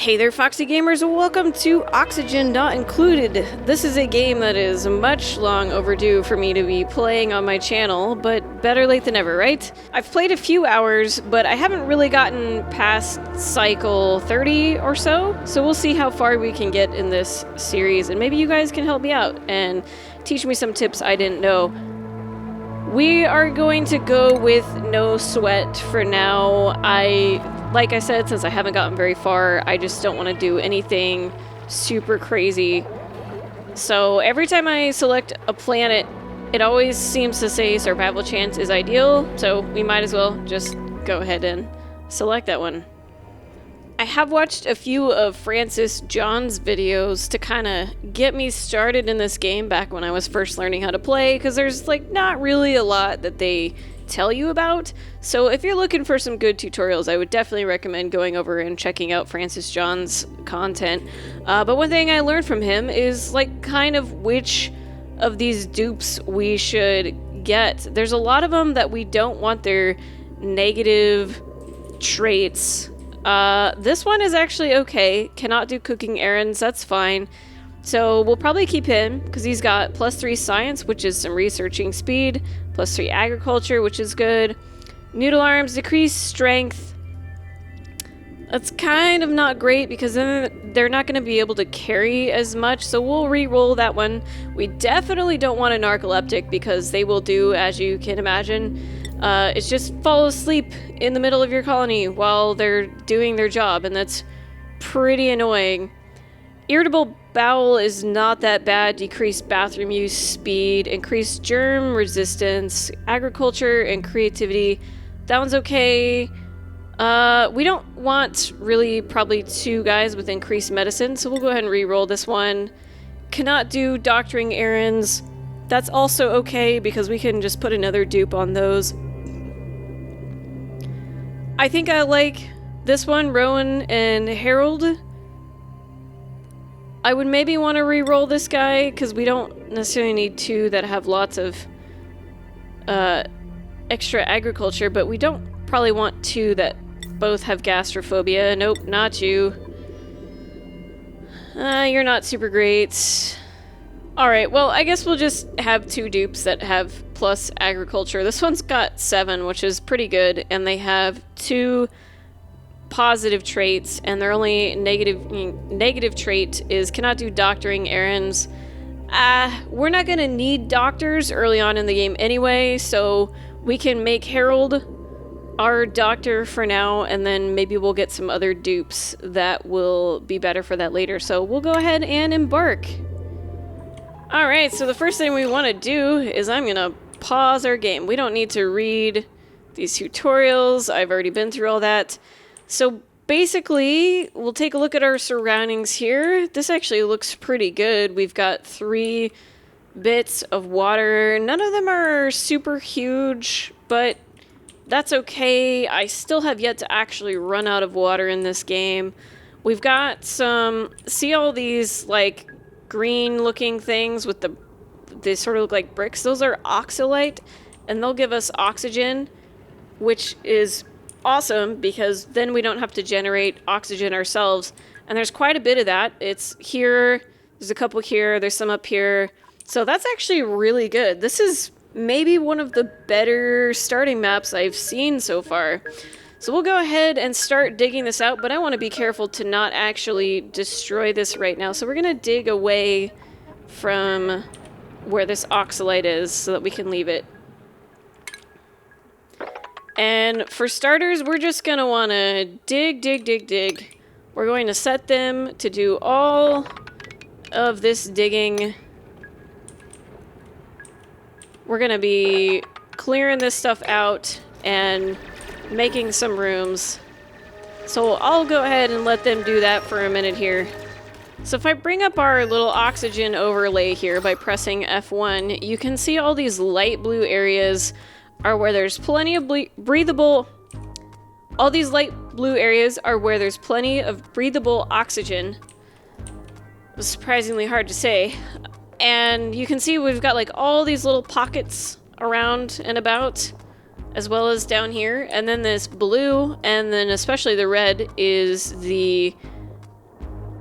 Hey there, Foxy Gamers, and welcome to Oxygen Not Included. This is a game that is much long overdue for me to be playing on my channel, but better late than never, right? I've played a few hours, but I haven't really gotten past cycle 30 or so we'll see how far we can get in this series, and maybe you guys can help me out and teach me some tips I didn't know. We are going to go with no sweat for now. Like I said, since I haven't gotten very far, I just don't want to do anything super crazy. So every time I select a planet, it always seems to say survival chance is ideal, so we might as well just go ahead and select that one. I have watched a few of Francis John's videos to kind of get me started in this game back when I was first learning how to play, because there's like not really a lot that they tell you about. So if you're looking for some good tutorials, I would definitely recommend going over and checking out Francis John's content. But one thing I learned from him is like kind of which of these dupes we should get. There's a lot of them that we don't want their negative traits. This one is actually okay. Cannot do cooking errands, that's fine. So we'll probably keep him because he's got +3 science, which is some researching speed, +3 agriculture, which is good. Noodle arms, decreased strength. That's kind of not great because then they're not going to be able to carry as much, so we'll re-roll that one. We definitely don't want a narcoleptic because they will do, as you can imagine, it's just fall asleep in the middle of your colony while they're doing their job, and that's pretty annoying. Irritable bowel is not that bad. Decreased bathroom use speed, increased germ resistance, agriculture, and creativity. That one's okay. We don't want really probably 2 guys with increased medicine, so we'll go ahead and re-roll this one. Cannot do doctoring errands. That's also okay because we can just put another dupe on those. I think I like this one, Rowan and Harold. I would maybe want to re-roll this guy because we don't necessarily need 2 that have lots of extra agriculture, but we don't probably want 2 that both have gastrophobia. Nope, not you. You're not super great. Alright, well, I guess we'll just have 2 dupes that have plus agriculture. This one's got 7, which is pretty good, and they have 2 positive traits, and their only negative trait is cannot do doctoring errands. We're not gonna need doctors early on in the game anyway, so we can make Harold our doctor for now, and then maybe we'll get some other dupes that will be better for that later. So we'll go ahead and embark. Alright, so the first thing we want to do is I'm gonna pause our game. We don't need to read these tutorials. I've already been through all that. So basically, we'll take a look at our surroundings here. This actually looks pretty good. We've got 3 bits of water. None of them are super huge, but that's okay. I still have yet to actually run out of water in this game. We've got some... See all these, like, green-looking things with they sort of look like bricks? Those are oxalite, and they'll give us oxygen, which is awesome because then we don't have to generate oxygen ourselves, and there's quite a bit of that. It's here, there's a couple here, there's some up here, so that's actually really good. This is maybe one of the better starting maps I've seen so far. So we'll go ahead and start digging this out, but I want to be careful to not actually destroy this right now, so we're gonna dig away from where this oxalite is so that we can leave it. And for starters, we're just going to want to dig. We're going to set them to do all of this digging. We're going to be clearing this stuff out and making some rooms. So I'll go ahead and let them do that for a minute here. So if I bring up our little oxygen overlay here by pressing F1, you can see all these light blue areas are where there's plenty of breathable... All these light blue areas are where there's plenty of breathable oxygen. It was surprisingly hard to say. And you can see we've got like all these little pockets around and about, as well as down here. And then this blue, and then especially the red, is the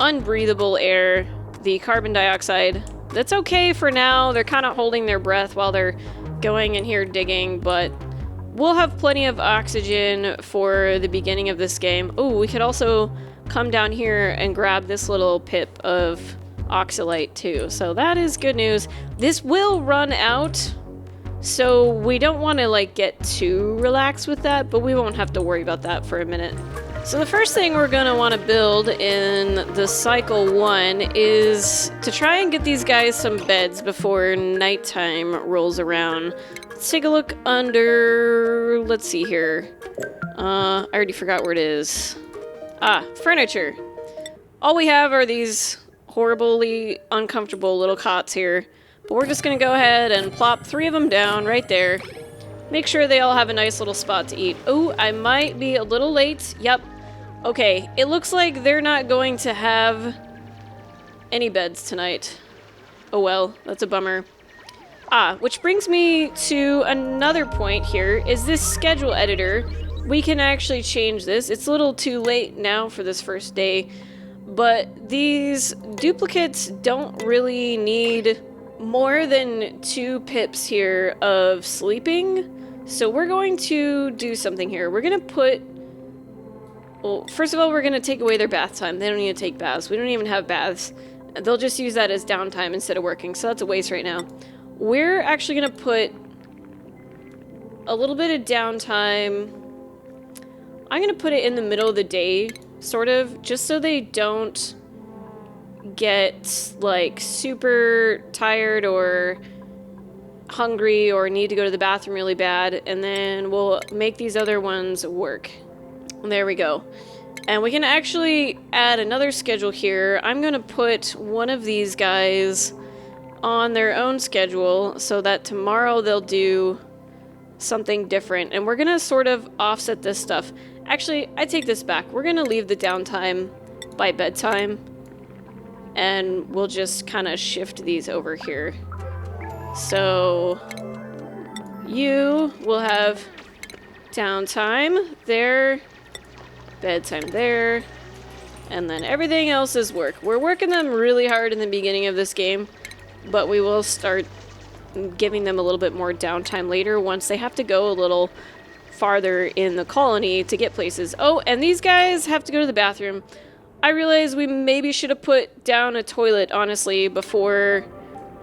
unbreathable air, the carbon dioxide. That's okay for now. They're kind of holding their breath while they're going in here digging, but we'll have plenty of oxygen for the beginning of this game. Oh, we could also come down here and grab this little pip of oxalite too. So that is good news. This will run out, so we don't want to like get too relaxed with that, but we won't have to worry about that for a minute. So the first thing we're going to want to build in the cycle 1 is to try and get these guys some beds before nighttime rolls around. Let's take a look under, let's see here. I already forgot where it is. Ah, furniture. All we have are these horribly uncomfortable little cots here, but we're just going to go ahead and plop 3 of them down right there. Make sure they all have a nice little spot to eat. Oh, I might be a little late. Yep. Okay, it looks like they're not going to have any beds tonight. Oh well, that's a bummer. Ah, which brings me to another point here, is this schedule editor. We can actually change this. It's a little too late now for this first day, but these duplicates don't really need more than 2 pips here of sleeping. So we're going to do something here. We're going to put... Well, first of all, we're going to take away their bath time. They don't need to take baths. We don't even have baths. They'll just use that as downtime instead of working. So that's a waste right now. We're actually going to put a little bit of downtime. I'm going to put it in the middle of the day, sort of, just so they don't get, like, super tired or hungry or need to go to the bathroom really bad, and then we'll make these other ones work. There we go. And we can actually add another schedule here. I'm going to put one of these guys on their own schedule so that tomorrow they'll do something different. And we're going to sort of offset this stuff. Actually, I take this back. We're going to leave the downtime by bedtime, and we'll just kind of shift these over here. So you will have downtime there, bedtime there, and then everything else is work. We're working them really hard in the beginning of this game, but we will start giving them a little bit more downtime later once they have to go a little farther in the colony to get places. Oh, and these guys have to go to the bathroom. I realize we maybe should have put down a toilet, honestly, before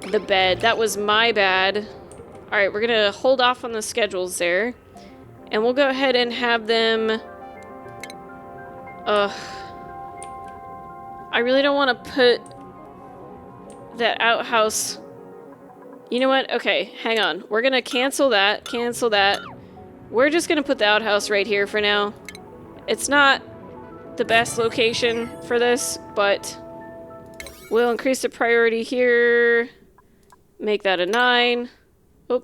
the bed. That was my bad. Alright, we're gonna hold off on the schedules there. And we'll go ahead and have them... I really don't want to put that outhouse... You know what? Okay, hang on. We're gonna cancel that, cancel that. We're just gonna put the outhouse right here for now. It's not the best location for this, but we'll increase the priority here. Make that a 9. Oh,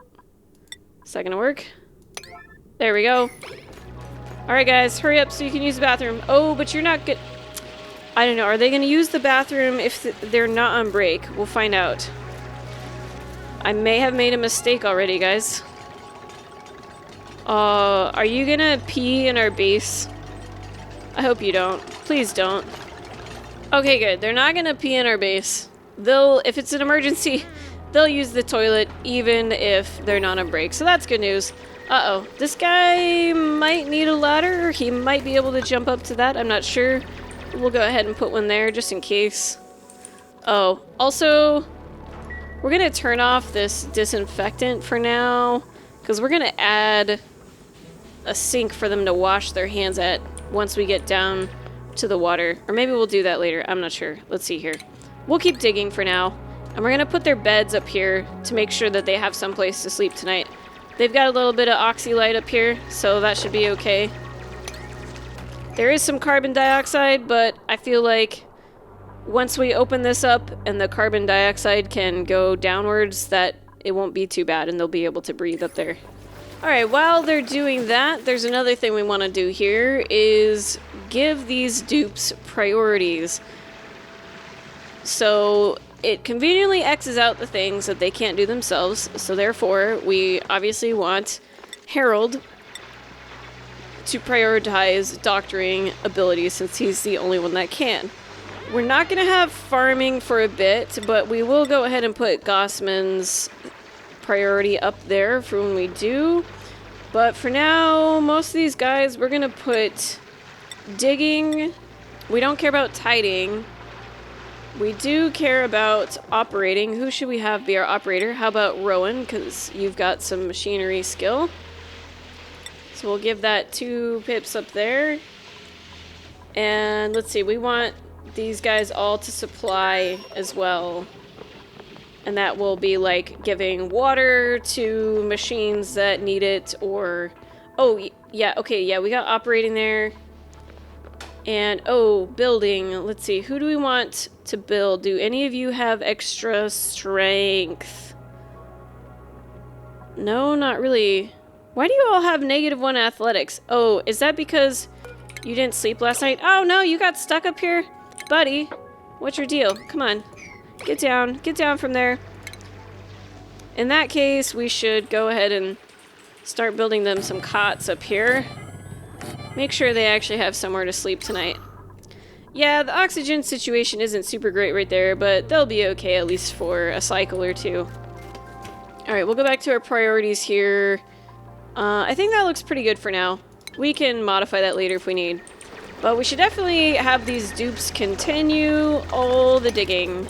is that gonna work? There we go. Alright guys, hurry up so you can use the bathroom. Oh, but you're not good. I don't know, are they gonna use the bathroom if they're not on break? We'll find out. I may have made a mistake already, guys. Are you gonna pee in our base? I hope you don't. Please don't. Okay, good. They're not gonna pee in our base. If it's an emergency, they'll use the toilet even if they're not on break. So that's good news. Uh-oh. This guy might need a ladder. He might be able to jump up to that. I'm not sure. We'll go ahead and put one there just in case. Oh, also, we're gonna turn off this disinfectant for now because we're gonna add a sink for them to wash their hands at once we get down to the water. Or maybe we'll do that later. I'm not sure. Let's see here. We'll keep digging for now. And we're going to put their beds up here to make sure that they have some place to sleep tonight. They've got a little bit of oxylite up here, so that should be okay. There is some carbon dioxide, but I feel like once we open this up and the carbon dioxide can go downwards, that it won't be too bad and they'll be able to breathe up there. Alright, while they're doing that, there's another thing we want to do here is give these dupes priorities. So it conveniently X's out the things that they can't do themselves, so therefore we obviously want Harold to prioritize doctoring abilities since he's the only one that can. We're not going to have farming for a bit, but we will go ahead and put Gossman's priority up there for when we do. But for now, most of these guys, we're going to put digging. We don't care about tiding. We do care about operating. Who should we have be our operator? How about Rowan? Because you've got some machinery skill. So we'll give that 2 pips up there. And let's see, we want these guys all to supply as well. And that will be like giving water to machines that need it, or... Oh, yeah, okay, yeah, we got operating there. And, oh, building. Let's see, who do we want to build? Do any of you have extra strength? No, not really. Why do you all have -1 athletics? Oh, is that because you didn't sleep last night? Oh, no, you got stuck up here? Buddy, what's your deal? Come on. Get down from there. In that case, we should go ahead and start building them some cots up here. Make sure they actually have somewhere to sleep tonight. Yeah, the oxygen situation isn't super great right there, but they'll be okay at least for a cycle or 2. Alright, we'll go back to our priorities here. I think that looks pretty good for now. We can modify that later if we need. But we should definitely have these dupes continue all the digging.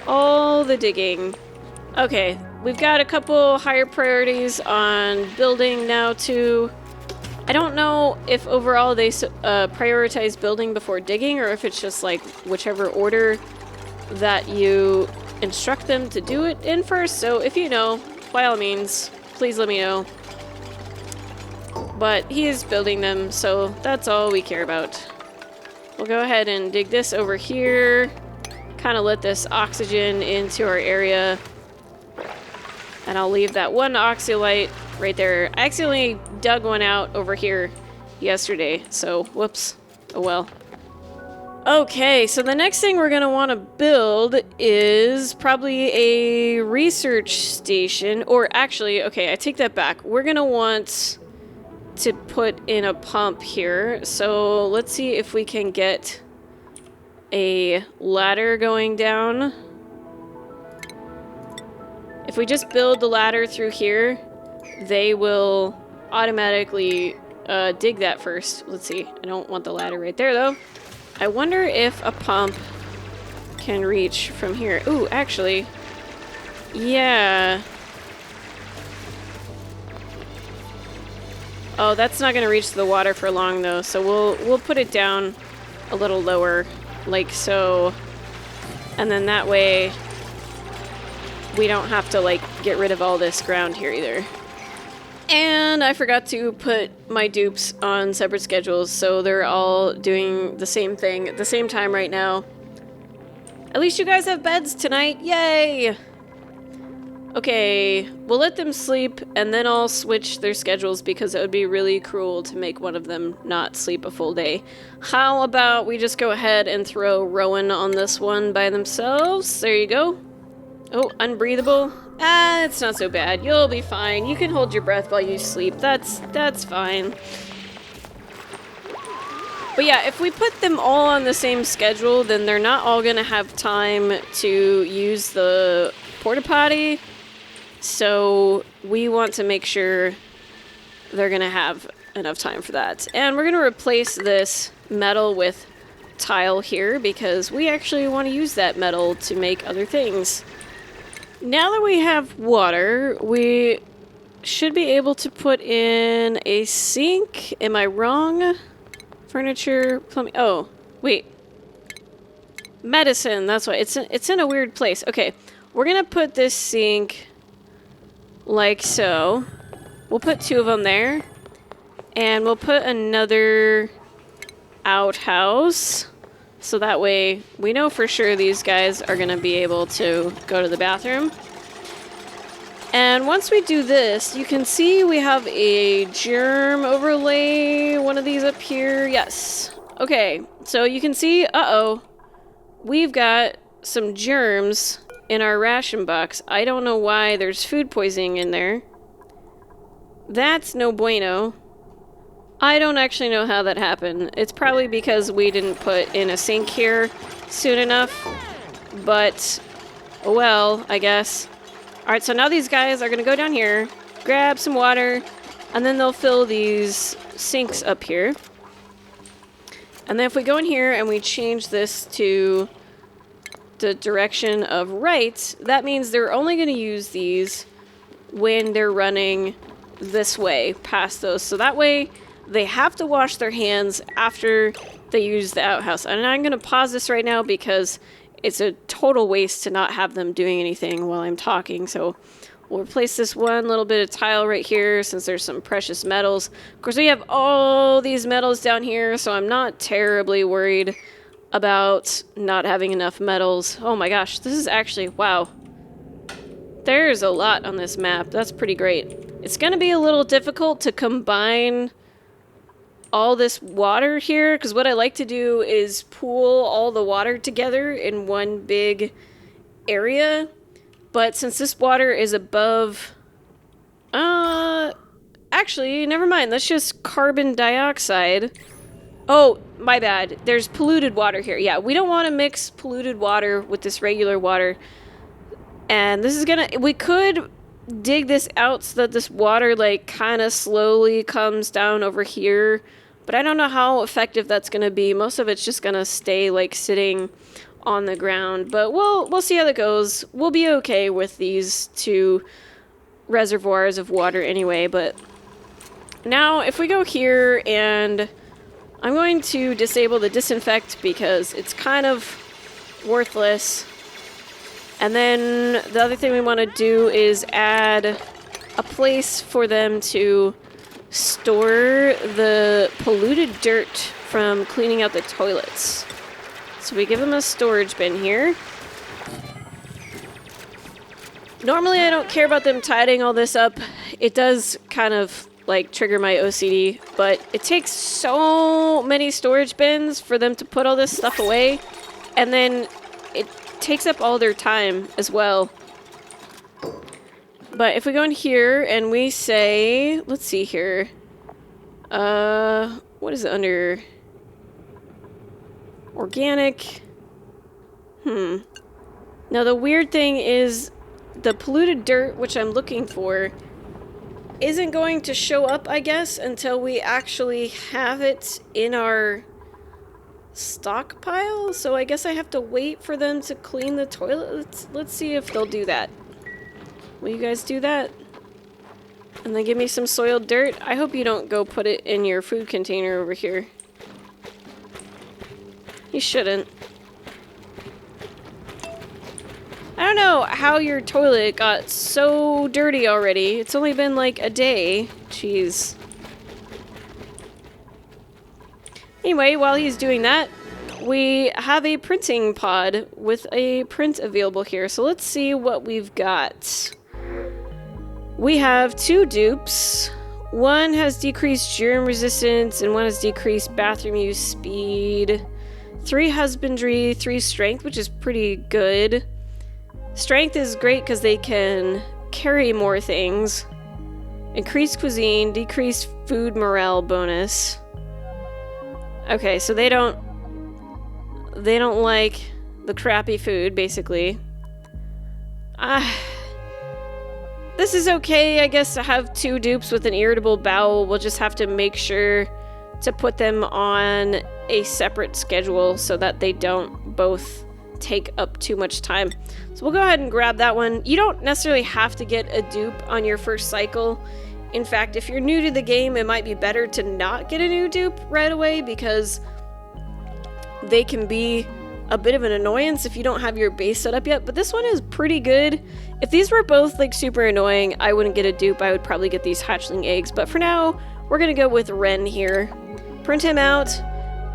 All the digging. Okay, we've got a couple higher priorities on building now too. I don't know if overall they prioritize building before digging, or if it's just like whichever order that you instruct them to do it in first. So if you know, by all means, please let me know. But he is building them, so that's all we care about. We'll go ahead and dig this over here. Kind of let this oxygen into our area. And I'll leave that 1 oxylite right there. I accidentally dug one out over here yesterday, so whoops. Oh well. Okay, so the next thing we're going to want to build is probably a research station. Or actually, okay, I take that back. We're going to want to put in a pump here. So let's see if we can get a ladder going down. If we just build the ladder through here, they will automatically dig that first. Let's see. I don't want the ladder right there though. I wonder if a pump can reach from here. Ooh, actually, yeah. Oh, that's not going to reach the water for long though, so we'll put it down a little lower, like so. And then that way we don't have to like get rid of all this ground here either. And I forgot to put my dupes on separate schedules, so they're all doing the same thing at the same time right now. At least you guys have beds tonight, yay! Okay, we'll let them sleep, and then I'll switch their schedules because it would be really cruel to make one of them not sleep a full day. How about we just go ahead and throw Rowan on this one by themselves? There you go. Oh, unbreathable. Ah, it's not so bad. You'll be fine. You can hold your breath while you sleep. That's fine. But yeah, if we put them all on the same schedule, then they're not all gonna have time to use the porta potty. So we want to make sure they're gonna have enough time for that. And we're gonna replace this metal with tile here because we actually want to use that metal to make other things. Now that we have water, we should be able to put in a sink. Am I wrong? Furniture, plumbing. Oh, wait. Medicine, that's why. It's in a weird place. Okay, we're gonna put this sink like so. We'll put 2 of them there. And we'll put another outhouse. So that way we know for sure these guys are gonna be able to go to the bathroom. And once we do this, you can see we have a germ overlay, one of these up here. Yes. Okay, so you can see, uh-oh, we've got some germs in our ration box. I don't know why there's food poisoning in there. That's no bueno. I don't actually know how that happened. It's probably because we didn't put in a sink here. soon enough. But, oh well, I guess. Alright, so now these guys are going to go down here, grab some water, and then they'll fill these sinks up here. And then if we go in here and we change this to the direction of right, that means they're only going to use these when they're running this way past those. So that way they have to wash their hands after they use the outhouse. And I'm going to pause this right now because it's a total waste to not have them doing anything while I'm talking. So we'll replace this one little bit of tile right here since there's some precious metals. Of course, we have all these metals down here, so I'm not terribly worried about not having enough metals. Oh my gosh, this is actually, wow. There's a lot on this map. That's pretty great. It's going to be a little difficult to combine all this water here, because what I like to do is pool all the water together in one big area. But since this water is above... actually, never mind. That's just carbon dioxide. Oh, my bad. There's polluted water here. Yeah, we don't want to mix polluted water with this regular water. And this is gonna... We could dig this out so that this water, like, kind of slowly comes down over here. But I don't know how effective that's gonna be. Most of it's just gonna stay, like, sitting on the ground. But we'll see how that goes. We'll be okay with these two reservoirs of water anyway. But now, if we go here and... I'm going to disable the disinfect because it's kind of worthless. And then the other thing we want to do is add a place for them to store the polluted dirt from cleaning out the toilets. So we give them a storage bin here. Normally I don't care about them tidying all this up. It does kind of like trigger my OCD, but it takes so many storage bins for them to put all this stuff away, and then it takes up all their time as well. But if we go in here and we say, let's see here, what is it under? Organic. Now the weird thing is the polluted dirt, which I'm looking for, isn't going to show up, I guess, until we actually have it in our stockpile. So I guess I have to wait for them to clean the toilet. Let's see if they'll do that. Will you guys do that? And then give me some soiled dirt. I hope you don't go put it in your food container over here. You shouldn't. I don't know how your toilet got so dirty already. It's only been like a day. Jeez. Anyway, while he's doing that, we have a printing pod with a print available here. So let's see what we've got. We have 2 dupes. One has decreased germ resistance and one has decreased bathroom use speed. 3 husbandry, 3 strength, which is pretty good. Strength is great because they can carry more things. Increased cuisine, decreased food morale bonus. Okay, so they don't like the crappy food, basically. This is okay, I guess, to have 2 dupes with an irritable bowel. We'll just have to make sure to put them on a separate schedule so that they don't both take up too much time. So we'll go ahead and grab that one. You don't necessarily have to get a dupe on your first cycle. In fact, if you're new to the game, it might be better to not get a new dupe right away because they can be a bit of an annoyance if you don't have your base set up yet. But this one is pretty good. If these were both like super annoying, I wouldn't get a dupe. I would probably get these hatchling eggs. But for now, we're gonna go with Ren here. Print him out.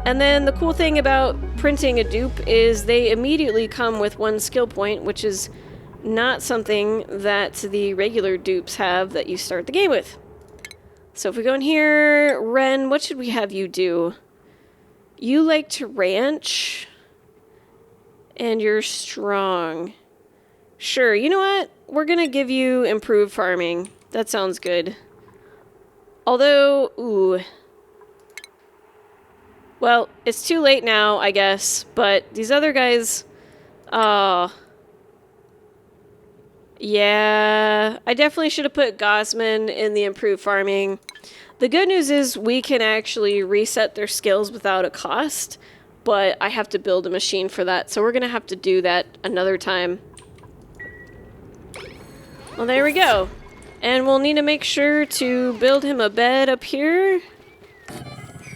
And then the cool thing about printing a dupe is they immediately come with 1 skill point, which is not something that the regular dupes have that you start the game with. So if we go in here, Ren, what should we have you do? You like to ranch, and you're strong. Sure, you know what? We're gonna give you improved farming. That sounds good. Although, ooh. Well, it's too late now, I guess, but these other guys... yeah, I definitely should have put Gosman in the improved farming. The good news is we can actually reset their skills without a cost, but I have to build a machine for that, so we're going to have to do that another time. Well, there we go. And we'll need to make sure to build him a bed up here.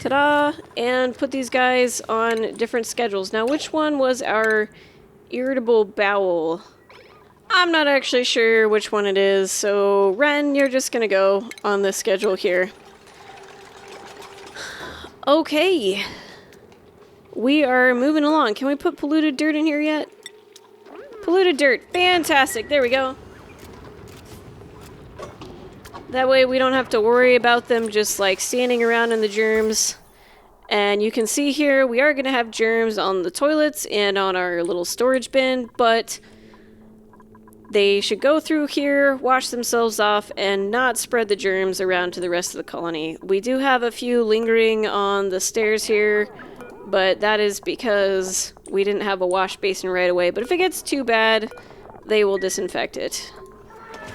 Ta-da! And put these guys on different schedules. Now, which one was our irritable bowel? I'm not actually sure which one it is, so Ren, you're just gonna go on this schedule here. Okay. We are moving along. Can we put polluted dirt in here yet? Polluted dirt. Fantastic. There we go. That way we don't have to worry about them just like standing around in the germs. And you can see here we are going to have germs on the toilets and on our little storage bin, but they should go through here, wash themselves off, and not spread the germs around to the rest of the colony. We do have a few lingering on the stairs here, but that is because we didn't have a wash basin right away. But if it gets too bad, they will disinfect it.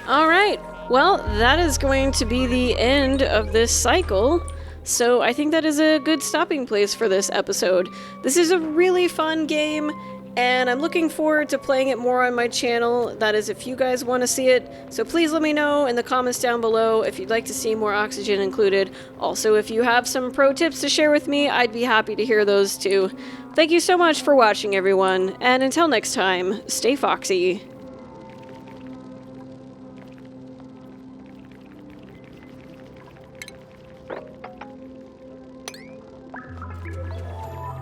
Alright, well, that is going to be the end of this cycle. So I think that is a good stopping place for this episode. This is a really fun game, and I'm looking forward to playing it more on my channel. That is, if you guys want to see it. So please let me know in the comments down below if you'd like to see more Oxygen included. Also, if you have some pro tips to share with me, I'd be happy to hear those too. Thank you so much for watching, everyone, and until next time, stay foxy.